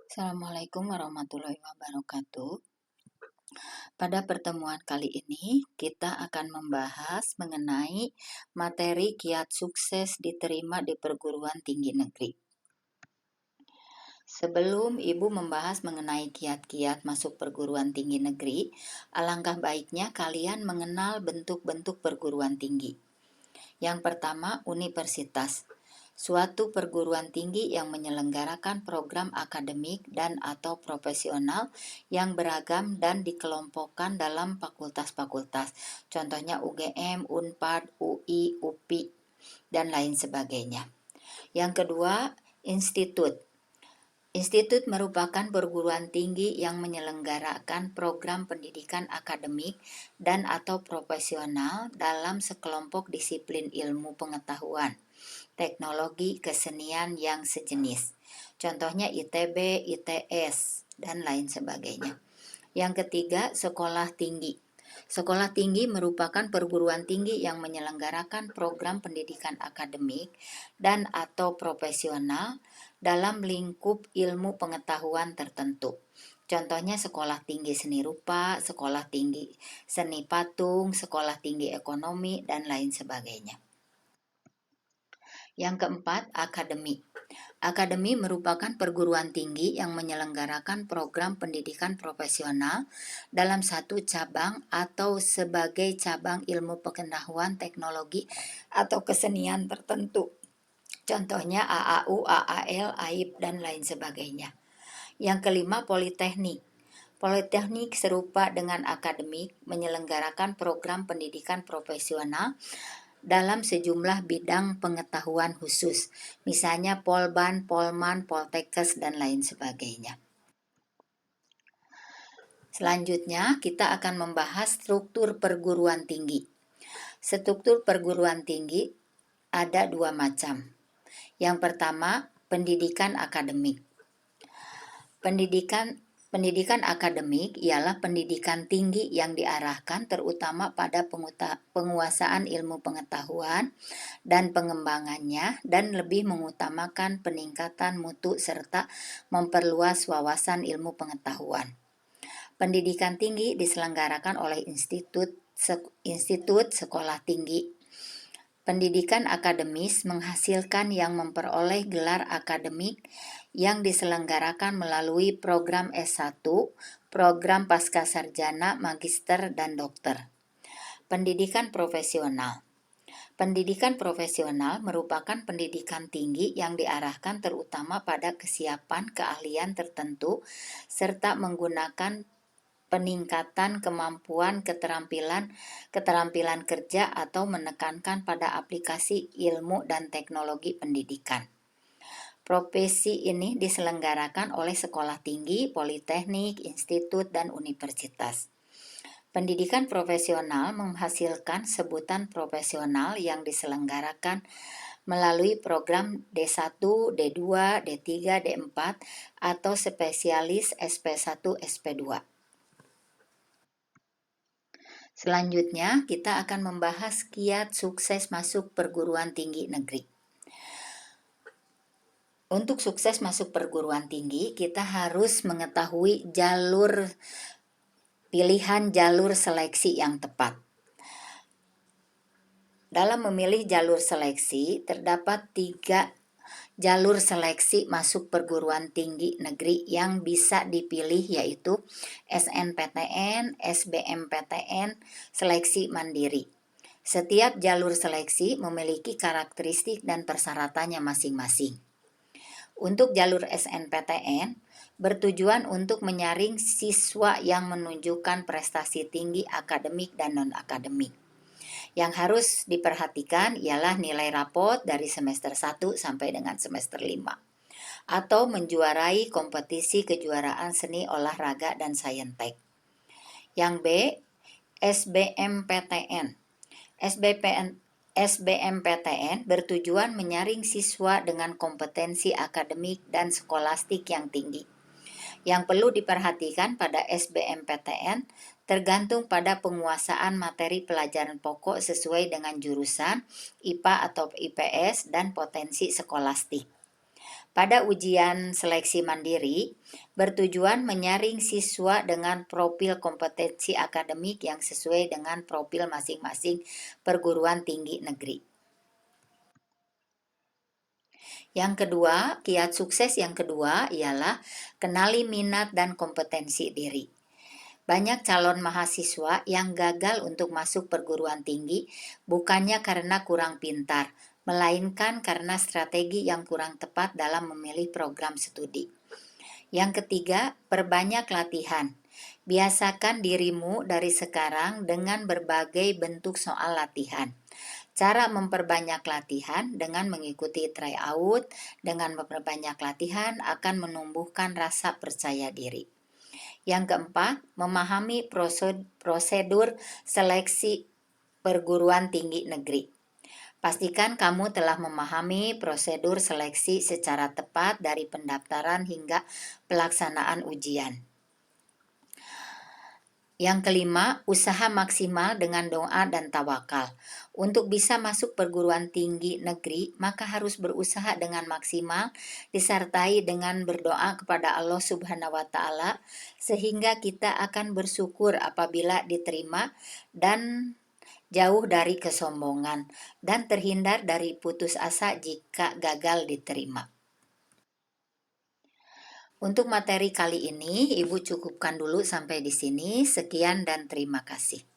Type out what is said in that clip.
Assalamualaikum warahmatullahi wabarakatuh. Pada pertemuan kali ini, kita akan membahas mengenai materi kiat sukses diterima di perguruan tinggi negeri. Sebelum Ibu membahas mengenai kiat-kiat masuk perguruan tinggi negeri, alangkah baiknya kalian mengenal bentuk-bentuk perguruan tinggi. Yang pertama, universitas. Suatu perguruan tinggi yang menyelenggarakan program akademik dan atau profesional yang beragam dan dikelompokkan dalam fakultas-fakultas. Contohnya UGM, Unpad, UI, UPI, dan lain sebagainya. Yang kedua, institut. Institut merupakan perguruan tinggi yang menyelenggarakan program pendidikan akademik dan atau profesional dalam sekelompok disiplin ilmu pengetahuan, teknologi, kesenian yang sejenis. Contohnya ITB, ITS, dan lain sebagainya. Yang ketiga, sekolah tinggi. Sekolah tinggi merupakan perguruan tinggi yang menyelenggarakan program pendidikan akademik dan atau profesional dalam lingkup ilmu pengetahuan tertentu. Contohnya sekolah tinggi seni rupa, sekolah tinggi seni patung, sekolah tinggi ekonomi, dan lain sebagainya. Yang keempat, akademi. Akademi merupakan perguruan tinggi yang menyelenggarakan program pendidikan profesional dalam satu cabang atau sebagai cabang ilmu pengetahuan, teknologi, atau kesenian tertentu. Contohnya AAU, AAL, AIP, dan lain sebagainya. Yang kelima, politeknik. Politeknik serupa dengan akademik menyelenggarakan program pendidikan profesional dalam sejumlah bidang pengetahuan khusus, misalnya Polban, Polman, Poltekkes, dan lain sebagainya. Selanjutnya, kita akan membahas struktur perguruan tinggi. Struktur perguruan tinggi ada dua macam. Yang pertama, pendidikan akademik. Pendidikan akademik ialah pendidikan tinggi yang diarahkan terutama pada penguasaan ilmu pengetahuan dan pengembangannya dan lebih mengutamakan peningkatan mutu serta memperluas wawasan ilmu pengetahuan. Pendidikan tinggi diselenggarakan oleh institut sekolah tinggi. Pendidikan akademis menghasilkan yang memperoleh gelar akademik yang diselenggarakan melalui program S1, program pascasarjana, magister, dan dokter. Pendidikan profesional. Pendidikan profesional merupakan pendidikan tinggi yang diarahkan terutama pada kesiapan keahlian tertentu serta menggunakan peningkatan kemampuan keterampilan kerja atau menekankan pada aplikasi ilmu dan teknologi pendidikan. Profesi ini diselenggarakan oleh sekolah tinggi, politeknik, institut, dan universitas. Pendidikan profesional menghasilkan sebutan profesional yang diselenggarakan melalui program D1, D2, D3, D4 atau spesialis SP1, SP2. Selanjutnya, kita akan membahas kiat sukses masuk perguruan tinggi negeri. Untuk sukses masuk perguruan tinggi, kita harus mengetahui pilihan jalur seleksi yang tepat. Dalam memilih jalur seleksi, terdapat 3 jalur seleksi masuk perguruan tinggi negeri yang bisa dipilih, yaitu SNPTN, SBMPTN, seleksi mandiri. Setiap jalur seleksi memiliki karakteristik dan persyaratannya masing-masing. Untuk jalur SNPTN, bertujuan untuk menyaring siswa yang menunjukkan prestasi tinggi akademik dan non-akademik. Yang harus diperhatikan ialah nilai rapot dari semester 1 sampai dengan semester 5 atau menjuarai kompetisi kejuaraan seni, olahraga, dan saintek. Yang B, SBMPTN. SBMPTN bertujuan menyaring siswa dengan kompetensi akademik dan skolastik yang tinggi. Yang perlu diperhatikan pada SBMPTN tergantung pada penguasaan materi pelajaran pokok sesuai dengan jurusan IPA atau IPS dan potensi skolastik. pada ujian seleksi mandiri bertujuan menyaring siswa dengan profil kompetensi akademik yang sesuai dengan profil masing-masing perguruan tinggi negeri. Yang kedua, kiat sukses yang kedua ialah kenali minat dan kompetensi diri. Banyak calon mahasiswa yang gagal untuk masuk perguruan tinggi bukannya karena kurang pintar, melainkan karena strategi yang kurang tepat dalam memilih program studi. Yang ketiga, perbanyak latihan. Biasakan dirimu dari sekarang dengan berbagai bentuk soal latihan. Cara memperbanyak latihan dengan mengikuti tryout, dengan memperbanyak latihan akan menumbuhkan rasa percaya diri. Yang keempat, memahami prosedur seleksi perguruan tinggi negeri. Pastikan kamu telah memahami prosedur seleksi secara tepat dari pendaftaran hingga pelaksanaan ujian. Yang kelima, usaha maksimal dengan doa dan tawakal. Untuk bisa masuk perguruan tinggi negeri, maka harus berusaha dengan maksimal, disertai dengan berdoa kepada Allah Subhanahu wa Ta'ala, sehingga kita akan bersyukur apabila diterima dan jauh dari kesombongan, dan terhindar dari putus asa jika gagal diterima. Untuk materi kali ini, Ibu cukupkan dulu sampai di sini. Sekian dan terima kasih.